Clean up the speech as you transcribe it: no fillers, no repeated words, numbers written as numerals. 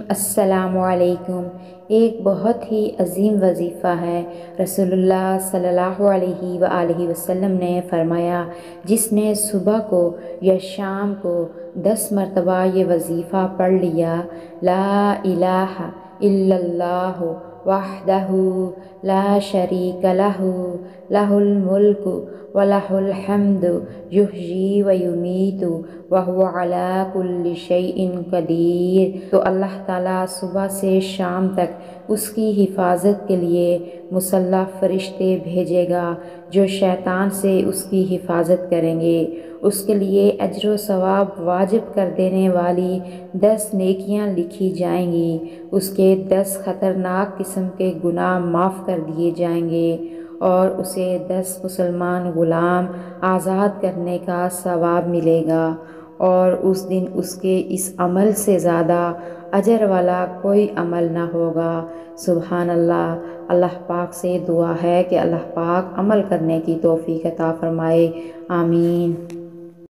السلام علیکم۔ ایک بہت ہی عظیم وظیفہ ہے۔ رسول اللہ صلی اللہ علیہ وآلہ وسلم نے فرمایا، جس نے صبح کو یا شام کو 10 مرتبہ یہ وظیفہ پڑھ لیا، لا الہ الا اللہ وحدہ لا شریک لہ لہ الملک ولہ الحمد یحیی ویمیت وہو علی کل شیء قدیر، تو اللہ تعالیٰ صبح سے شام تک اس کی حفاظت کے لیے مسلح فرشتے بھیجے گا جو شیطان سے اس کی حفاظت کریں گے۔ اس کے لیے اجر و ثواب واجب کر دینے والی 10 نیکیاں لکھی جائیں گی، اس کے 10 خطرناک قسم کے گناہ معاف کر دیے جائیں گے، اور اسے 10 مسلمان غلام آزاد کرنے کا ثواب ملے گا، اور اس دن اس کے اس عمل سے زیادہ اجر والا کوئی عمل نہ ہوگا۔ سبحان اللہ۔ اللہ پاک سے دعا ہے کہ اللہ پاک عمل کرنے کی توفیق عطا فرمائے۔ آمین۔